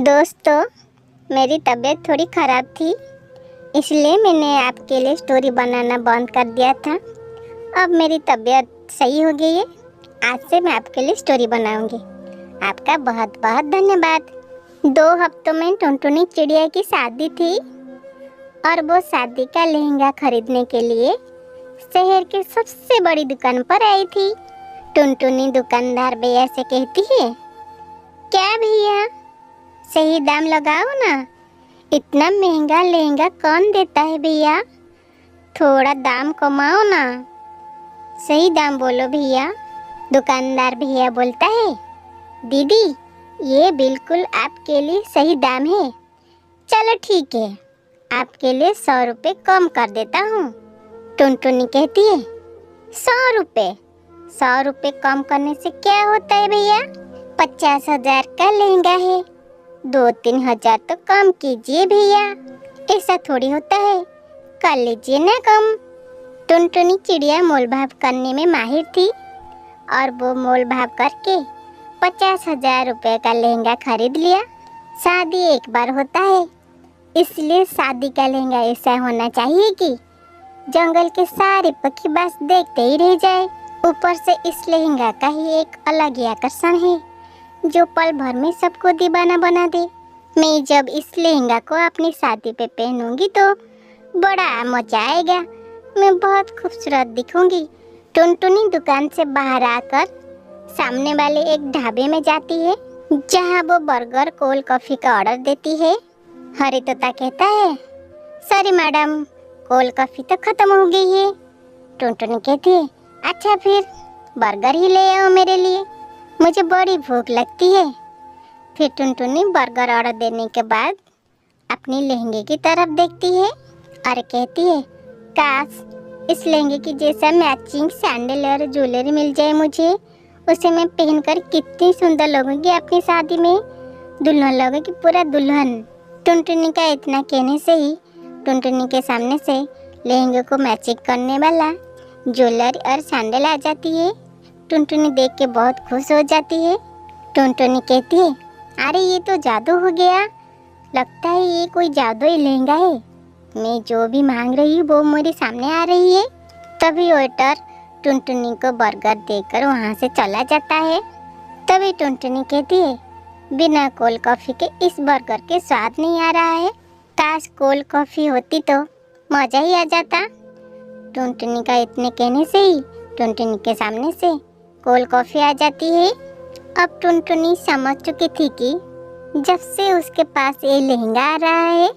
दोस्तों, मेरी तबीयत थोड़ी ख़राब थी, इसलिए मैंने आपके लिए स्टोरी बनाना बंद कर दिया था। अब मेरी तबीयत सही हो गई है। आज से मैं आपके लिए स्टोरी बनाऊंगी। आपका बहुत बहुत धन्यवाद। 2 हफ्तों में टुनटुनी चिड़िया की शादी थी और वो शादी का लहंगा खरीदने के लिए शहर की सबसे बड़ी दुकान पर आई थी। टुनटुनी दुकानदार भैया से कहती है, क्या भैया, सही दाम लगाओ ना। इतना महंगा लहंगा कौन देता है भैया, थोड़ा दाम कमाओ ना। सही दाम बोलो भैया। दुकानदार भैया बोलता है, दीदी ये बिल्कुल आपके लिए सही दाम है। चलो ठीक है, आपके लिए 100 रुपये कम कर देता हूँ। टुनटुनी कहती है, 100 रुपये? 100 रुपये कम करने से क्या होता है भैया, 50,000 का लहंगा है, 2-3 हजार तो कम कीजिए भैया। ऐसा थोड़ी होता है, कर लीजिए ना कम। टुनटुनी चिड़िया मोल भाव करने में माहिर थी और वो मोल भाव करके 50,000 रुपये का लहंगा खरीद लिया। शादी एक बार होता है, इसलिए शादी का लहंगा ऐसा होना चाहिए कि जंगल के सारे पक्षी बस देखते ही रह जाए। ऊपर से इस लहंगा का ही एक अलग ही आकर्षण है जो पल भर में सबको दीवाना बना दे। मैं जब इस लहंगा को अपनी शादी पे पहनूंगी तो बड़ा मजा आएगा, मैं बहुत खूबसूरत दिखूंगी। टुनटुनी दुकान से बाहर आकर सामने वाले एक ढाबे में जाती है जहां वो बर्गर कोल्ड कॉफी का ऑर्डर देती है। हरी तोता कहता है, सॉरी मैडम, कोल्ड कॉफी तो खत्म हो गई है। टुनटुनी कहती है, अच्छा फिर बर्गर ही ले आओ मेरे लिए, मुझे बड़ी भूख लगती है। फिर टुनटुनी बर्गर ऑर्डर देने के बाद अपनी लहंगे की तरफ देखती है और कहती है, काश इस लहंगे की जैसा मैचिंग सैंडल और ज्वेलरी मिल जाए मुझे, उसे मैं पहनकर कितनी सुंदर लगूंगी अपनी शादी में, दुल्हन लगूंगी, पूरा दुल्हन। टुनटुनी का इतना कहने से ही टुनटुनी के सामने से लहंगे को मैचिंग करने वाला ज्वेलरी और सैंडल आ जाती है। टुनटुनी देख के बहुत खुश हो जाती है। टुनटुनी कहती है, अरे ये तो जादू हो गया, लगता है ये कोई जादुई लहंगा है, मैं जो भी मांग रही हूँ वो मेरे सामने आ रही है। तभी वेटर टुनटुनी को बर्गर देकर वहाँ से चला जाता है। तभी टुनटुनी कहती है, बिना कोल्ड कॉफ़ी के इस बर्गर के स्वाद नहीं आ रहा है, काश कोल्ड कॉफ़ी होती तो मज़ा ही आ जाता। टुनटुनी का इतने कहने से ही टुनटुनी के सामने से कोल्ड कॉफ़ी आ जाती है। अब टुनटुनी समझ चुकी थी कि जब से उसके पास ये लहंगा आ रहा है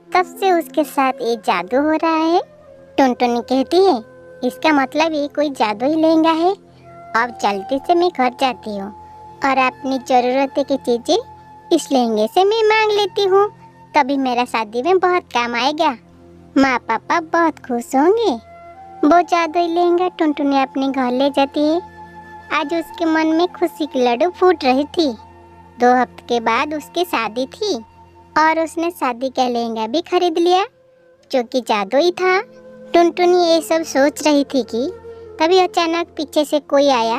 तब से उसके साथ ये जादू हो रहा है। टुनटुनी कहती है, इसका मतलब ये कोई जादुई लहंगा है। अब जल्दी से मैं घर जाती हूँ और अपनी ज़रूरत की चीज़ें इस लहंगे से मैं मांग लेती हूँ, तभी मेरा शादी में बहुत काम आएगा, माँ पापा बहुत खुश होंगे। वो जादुई लहंगा टुनटुनी अपने घर ले जाती है। आज उसके मन में खुशी की लड्डू फूट रही थी। 2 हफ्ते के बाद उसकी शादी थी और उसने शादी का लहंगा भी खरीद लिया जो कि जादुई था। टुनटुनी ये सब सोच रही थी कि तभी अचानक पीछे से कोई आया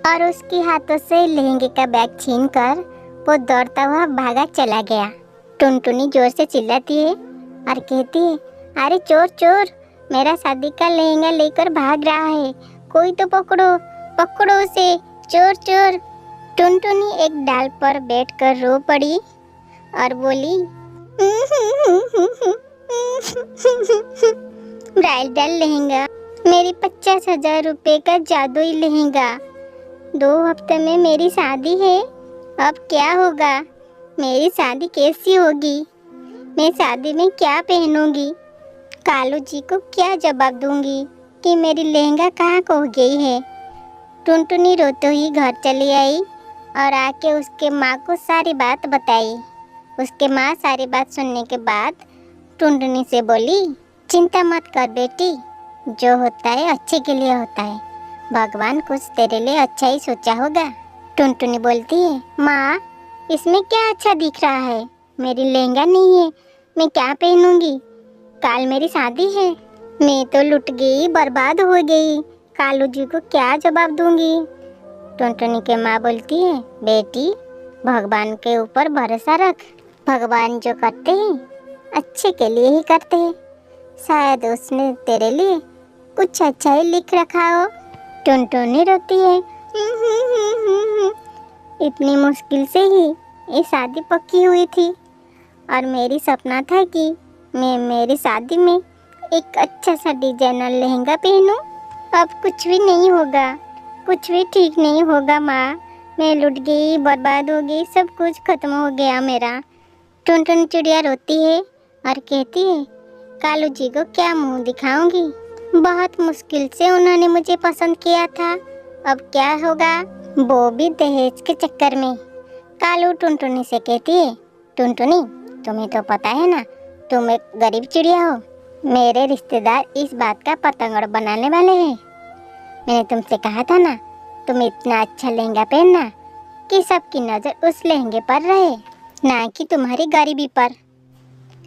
और उसके हाथों से लहंगे का बैग छीनकर वो दौड़ता हुआ भागा चला गया। टुनटुनी जोर से चिल्लाती है और कहती है, अरे चोर चोर, मेरा शादी का लहंगा लेकर भाग रहा है, कोई तो पकड़ो, पकड़ो उसे, चोर चोर। टुनटुनी एक डाल पर बैठकर रो पड़ी और बोली, ब्राइडल लहंगा, मेरी 50,000 रुपये का जादुई लहंगा, 2 हफ्ते में मेरी शादी है, अब क्या होगा, मेरी शादी कैसी होगी, मैं शादी में क्या पहनूंगी, कालू जी को क्या जवाब दूंगी कि मेरी लहंगा कहाँ खो गई है। टुनटुनी रोते हुई घर चली आई और आके उसके माँ को सारी बात बताई। उसके माँ सारी बात सुनने के बाद टुनटुनी से बोली, चिंता मत कर बेटी, जो होता है अच्छे के लिए होता है, भगवान कुछ तेरे लिए अच्छा ही सोचा होगा। टुनटुनी बोलती है, माँ इसमें क्या अच्छा दिख रहा है, मेरी लहंगा नहीं है, मैं क्या पहनूंगी, कल मेरी शादी है, मैं तो लुट गई, बर्बाद हो गई, कालू जी को क्या जवाब दूंगी। टुनटुनी के माँ बोलती है, बेटी भगवान के ऊपर भरोसा रख। भगवान जो करते हैं अच्छे के लिए ही करते हैं। शायद उसने तेरे लिए कुछ अच्छा ही लिख रखा हो। टुनटुनी रोती है। इतनी मुश्किल से ही ये शादी पक्की हुई थी और मेरी सपना था कि मैं मेरी शादी में एक अच्छा सा डिजाइनर लहंगा पहनूं। अब कुछ भी नहीं होगा, कुछ भी ठीक नहीं होगा माँ। मैं लुट गई, बर्बाद हो गई, सब कुछ खत्म हो गया मेरा। टुनटुन चिड़िया रोती है और कहती है, कालू जी को क्या मुंह दिखाऊंगी। बहुत मुश्किल से उन्होंने मुझे पसंद किया था, अब क्या होगा, वो भी दहेज के चक्कर में। कालू टुनटुनी से कहती है, टुनटुनी तुम्हें तो पता है ना, तुम एक गरीब चिड़िया हो। मेरे रिश्तेदार इस बात का पतंगड़ बनाने वाले हैं। मैंने तुमसे कहा था ना, तुम इतना अच्छा लहंगा पहनना कि सबकी नज़र उस लहंगे पर रहे, ना कि तुम्हारी गरीबी पर।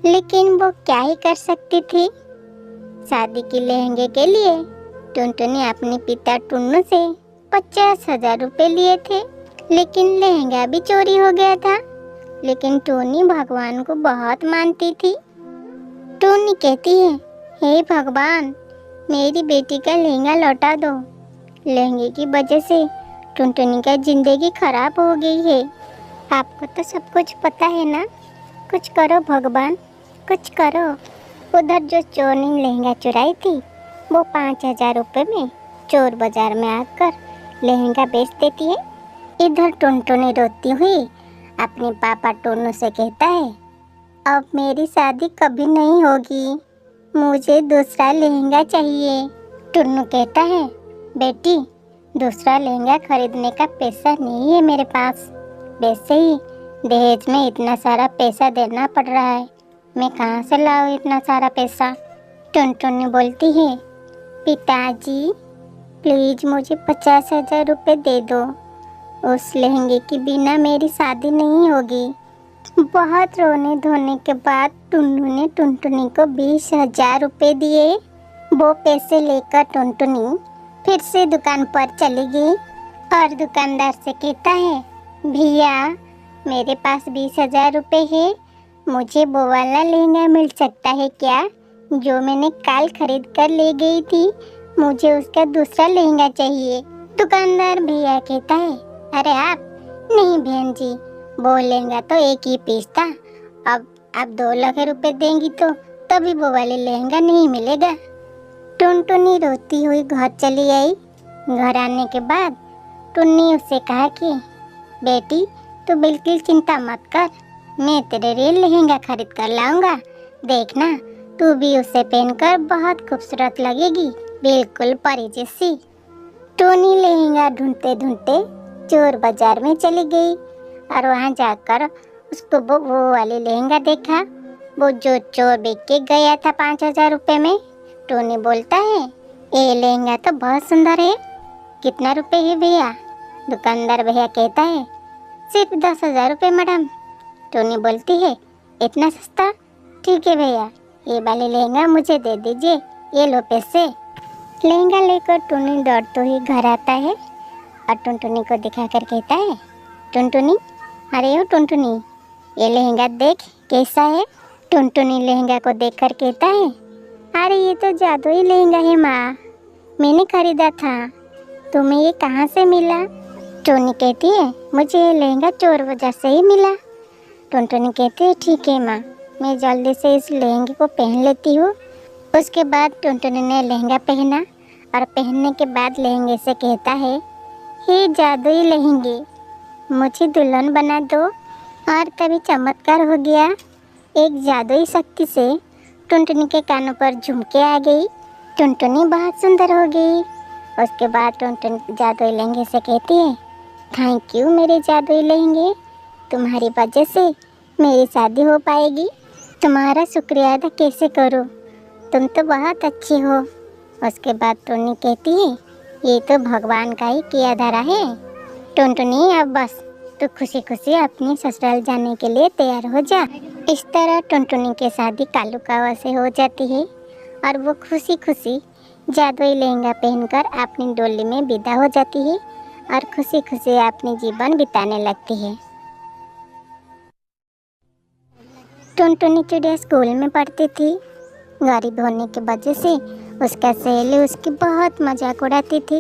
लेकिन वो क्या ही कर सकती थी। शादी के लहंगे के लिए टुनटुनी अपने पिता टुन्नू से 50,000 रुपये लिए थे, लेकिन लहंगा भी चोरी हो गया था। लेकिन टोनी भगवान को बहुत मानती थी। टोनी कहती है, हे भगवान, मेरी बेटी का लहंगा लौटा दो। लहंगे की वजह से टुनटुनी का जिंदगी खराब हो गई है। आपको तो सब कुछ पता है ना, कुछ करो भगवान, कुछ करो। उधर जो चोर ने लहंगा चुराई थी वो 5,000 रुपये में चोर बाजार में आकर लहंगा बेच देती है। इधर टुनटुनी रोती हुई अपने पापा टुन्नू से कहता है, अब मेरी शादी कभी नहीं होगी, मुझे दूसरा लहंगा चाहिए। टुन्नू कहता है, बेटी दूसरा लहंगा खरीदने का पैसा नहीं है मेरे पास। वैसे ही दहेज में इतना सारा पैसा देना पड़ रहा है, मैं कहाँ से लाऊं इतना सारा पैसा। टुनटुनी बोलती है, पिताजी प्लीज़ मुझे 50,000 रुपये दे दो, उस लहंगे के बिना मेरी शादी नहीं होगी। बहुत रोने धोने के बाद टुन्नू ने टुनटुनी को 20,000 रुपये दिए। वो पैसे लेकर टुनटुनी फिर से दुकान पर चली गई और दुकानदार से कहता है, भैया मेरे पास 20,000 रुपये है, मुझे वो वाला लहंगा मिल सकता है क्या, जो मैंने कल खरीद कर ले गई थी। मुझे उसका दूसरा लहंगा चाहिए। दुकानदार भैया कहता है, अरे आप नहीं बहन जी, वो लहंगा तो एक ही पीस था, अब आप 2 लाख रुपए देंगी तो तभी वो वाले लहंगा नहीं मिलेगा। टुनटुनी रोती हुई घर चली आई। घर आने के बाद टुन्नी उससे कहा कि बेटी तू बिल्कुल चिंता मत कर, मैं तेरे लिए लहंगा खरीद कर लाऊंगा, देखना तू भी उसे पहनकर बहुत खूबसूरत लगेगी, बिल्कुल परी जैसी। टोनी लहंगा ढूंढते ढूंढते चोर बाजार में चली गई और वहां जाकर उसको वो वाले लहंगा देखा, वो जो चोर बेच के गया था 5,000 रुपये में। टोनी बोलता है, ये लहंगा तो बहुत सुंदर है, कितना रुपए है भैया। दुकानदार भैया कहता है, सिर्फ 10,000 रुपये मैडम। टोनी बोलती है, इतना सस्ता, ठीक है भैया, ये वाले लहंगा मुझे दे दीजिए, ये लो पैसे। लहंगा लेकर टुनी दौड़ते ही घर आता है और टुनटुनी को दिखाकर कहता है, टुनटुनी, अरे ओ टुनटुनी, ये लहंगा देख कैसा है। टुनटुनी लहंगा को देखकर कहता है, अरे ये तो जादुई लहंगा है माँ, मैंने खरीदा था, तुम्हें ये कहाँ से मिला। टुनी कहती है, मुझे ये लहंगा चोर बाजार से ही मिला। टुनटुनी कहती है, ठीक है माँ, मैं जल्दी से इस लहंगे को पहन लेती हूँ। उसके बाद टुनटुनी ने लहंगा पहना और पहनने के बाद लहंगे से कहता है, हे जादुई लहंगे, मुझे दुल्हन बना दो। और तभी चमत्कार हो गया, एक जादुई शक्ति से टुनटुनी के कानों पर झुमके आ गई। टुनटुनी बहुत सुंदर हो गई। उसके बाद टुनटुनी जादुई लहंगे से कहती है, थैंक यू मेरे जादुई लहंगे, तुम्हारी वजह से मेरी शादी हो पाएगी। तुम्हारा शुक्रिया अदा कैसे करूँ, तुम तो बहुत अच्छी हो। उसके बाद टुन्नी कहती है, ये तो भगवान का ही किया धरा है। टुनटुनी अब बस तो खुशी खुशी अपनी ससुराल जाने के लिए तैयार हो जा। इस तरह टुनटुनी की शादी कालू कावा से हो जाती है और वो खुशी खुशी जादुई लहंगा पहनकर अपनी डोली में विदा हो जाती है और खुशी खुशी अपनी जीवन बिताने लगती है। टुनटुनी चिड़िया स्कूल में पढ़ती थी। गरीब होने की वजह से उसका सहेली उसकी बहुत मजाक उड़ाती थी।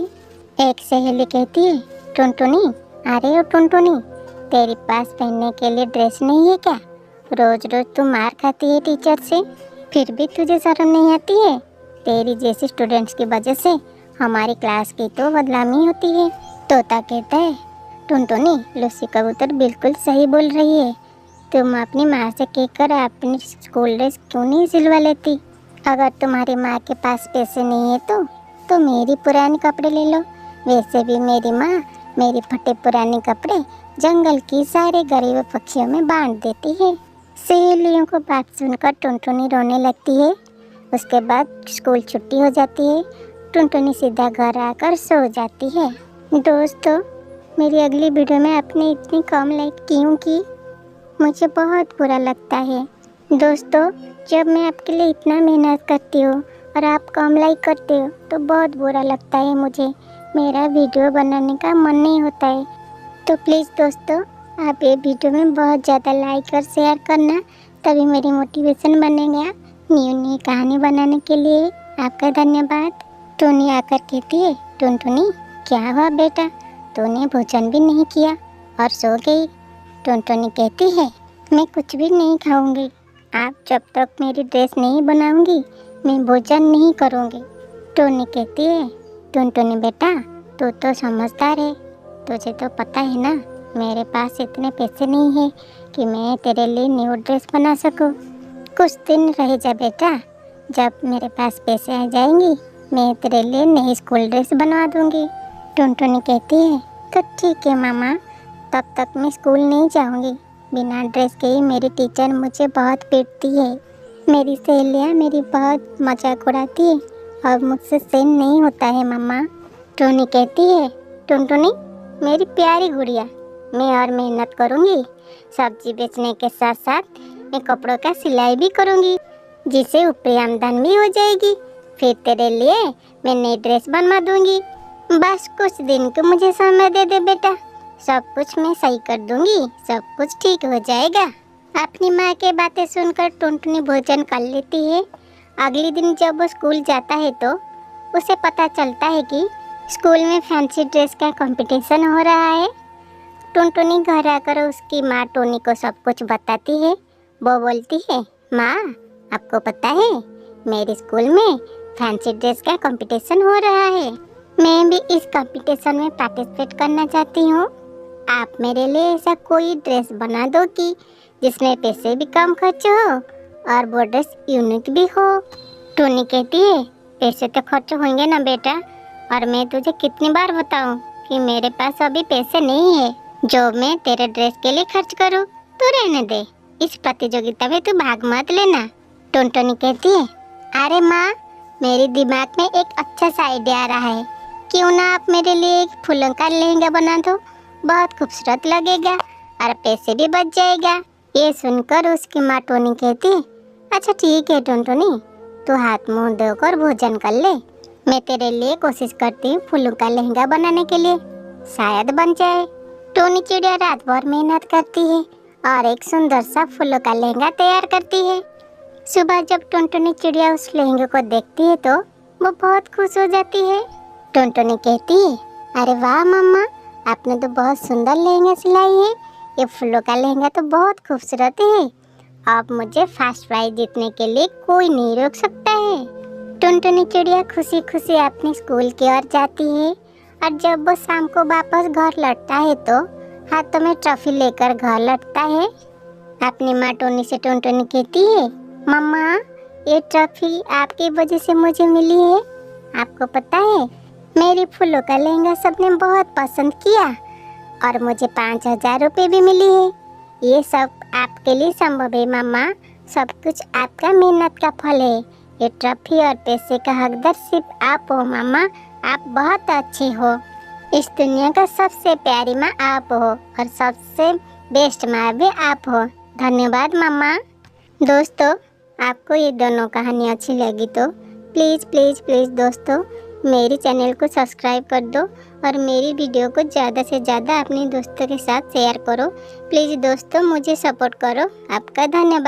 एक सहेली कहती है, टुनटुनी, अरे ओ टुनटुनी, तेरे पास पहनने के लिए ड्रेस नहीं है क्या? रोज रोज तू मार खाती है टीचर से, फिर भी तुझे शर्म नहीं आती है? तेरी जैसी स्टूडेंट्स की वजह से हमारी क्लास की तो बदनामी होती है। तोता कहता है, टुनटुनी, लूसी कबूतर बिल्कुल सही बोल रही है। तुम अपनी माँ से कहकर अपनी स्कूल ड्रेस क्यों नहीं सिलवा लेती? अगर तुम्हारी माँ के पास पैसे नहीं है तो मेरी पुराने कपड़े ले लो। वैसे भी मेरी माँ मेरे फटे पुराने कपड़े जंगल की सारे गरीब पक्षियों में बांट देती है। सहेलियों को बात सुनकर टुनटुनी रोने लगती है। उसके बाद स्कूल छुट्टी हो जाती है। टुनटुनी सीधा घर आकर सो जाती है। दोस्तों, मेरी अगली वीडियो में आपने इतनी कम लाइक क्यों की? मुझे बहुत बुरा लगता है। दोस्तों, जब मैं आपके लिए इतना मेहनत करती हूँ और आप कम लाइक करते हो तो बहुत बुरा लगता है मुझे। मेरा वीडियो बनाने का मन नहीं होता है। तो प्लीज़ दोस्तों, आप ये वीडियो में बहुत ज़्यादा लाइक और शेयर करना, तभी मेरी मोटिवेशन बनेगा न्यू कहानी बनाने के लिए। आपका धन्यवाद। टोनी आकर कहती है, टुनटुनी, क्या हुआ बेटा? तूने भोजन भी नहीं किया और सो गई। टुनटुनी कहती है, मैं कुछ भी नहीं खाऊंगी। आप जब तक मेरी ड्रेस नहीं बनाऊंगी मैं भोजन नहीं करूंगी। टोनी कहती है, टुनटुनी बेटा, तू तो समझदार है। तुझे तो पता है ना, मेरे पास इतने पैसे नहीं है कि मैं तेरे लिए न्यू ड्रेस बना सकूं। कुछ दिन रह जा बेटा, जब मेरे पास पैसे आ जाएंगी मैं तेरे लिए नई स्कूल ड्रेस बनवा दूंगी। टुनटुनी कहती है, तो ठीक है मामा, तब तक मैं स्कूल नहीं जाऊंगी। बिना ड्रेस के ही मेरी टीचर मुझे बहुत पीटती है। मेरी सहेलियाँ मेरी बहुत मजाक उड़ाती है और मुझसे सहन नहीं होता है मामा। टोनी कहती है, टुनटुनी, मेरी प्यारी गुड़िया, मैं और मेहनत करूँगी। सब्जी बेचने के साथ साथ मैं कपड़ों का सिलाई भी करूँगी, जिससे ऊपरी आमदनी भी हो जाएगी। फिर तेरे लिए मैं नई ड्रेस बनवा दूँगी। बस कुछ दिन को मुझे समय दे दे बेटा, सब कुछ मैं सही कर दूँगी, सब कुछ ठीक हो जाएगा। अपनी माँ की बातें सुनकर टुनटुनी भोजन कर लेती है। अगले दिन जब वो स्कूल जाता है तो उसे पता चलता है कि स्कूल में फैंसी ड्रेस का कंपटीशन हो रहा है। टुनटुनी घर आकर उसकी माँ टोनी को सब कुछ बताती है। वो बोलती है, माँ, आपको पता है मेरे स्कूल में फैंसी ड्रेस का कंपटीशन हो रहा है। मैं भी इस कंपटीशन में पार्टिसिपेट करना चाहती हूँ। आप मेरे लिए ऐसा कोई ड्रेस बना दो कि जिसमें पैसे भी कम खर्च हो और वो ड्रेस यूनिक भी हो। टोनी कहती है, पैसे तो खर्च होंगे ना बेटा, और मैं तुझे कितनी बार बताऊं कि मेरे पास अभी पैसे नहीं है जो मैं तेरे ड्रेस के लिए खर्च करूं। तू रहने दे, इस प्रतियोगिता में तू भाग मत लेना। टुनटुनी कहती है, अरे माँ, मेरे दिमाग में एक अच्छा सा आइडिया आ रहा है। क्यों ना आप मेरे लिए एक फूलों का लहंगा बना दो, बहुत खूबसूरत लगेगा और पैसे भी बच जाएगा। ये सुनकर उसकी माँ टोनी कहती है, अच्छा ठीक है टुनटुनी, तू हाथ मुंह धोकर भोजन कर ले। मैं तेरे लिए कोशिश करती हूँ फूलों का लहंगा बनाने के लिए, शायद बन जाए। टोनी चिड़िया रात भर मेहनत करती है और एक सुंदर सा फूलों का लहंगा तैयार करती है। सुबह जब टुनटुनी चिड़िया उस लहंगे को देखती है तो वो बहुत खुश हो जाती है। टुनटुनी कहती है, अरे वाह मम्मा, आपने तो बहुत सुंदर लहंगा सिलाई है। ये फूलों का लहंगा तो बहुत खूबसूरत है। अब मुझे फर्स्ट प्राइज जीतने के लिए कोई नहीं रोक सकता है। टुनटुनी चिड़िया खुशी खुशी अपने स्कूल की ओर जाती है और जब वो शाम को वापस घर लौटता है तो हाथों में ट्रॉफी लेकर घर लौटता है। अपनी माँ टोनी से टुनटुनी कहती है, मम्मा, ये ट्रॉफी आपकी वजह से मुझे मिली है। आपको पता है, मेरी फूलों का लहंगा सबने बहुत पसंद किया और मुझे 5,000 रुपये भी मिली है। ये सब आपके लिए संभव है मम्मा, सब कुछ आपका मेहनत का फल है। ये ट्रॉफी और पैसे का हकदार सिर्फ आप हो मम्मा, आप बहुत अच्छे हो। इस दुनिया का सबसे प्यारी माँ आप हो और सबसे बेस्ट माँ भी आप हो। धन्यवाद मम्मा। दोस्तों, आपको ये दोनों कहानी अच्छी लगी तो प्लीज़ प्लीज़ प्लीज़ दोस्तों मेरी चैनल को सब्सक्राइब कर दो और मेरी वीडियो को ज़्यादा से ज़्यादा अपने दोस्तों के साथ शेयर करो। प्लीज़ दोस्तों मुझे सपोर्ट करो। आपका धन्यवाद।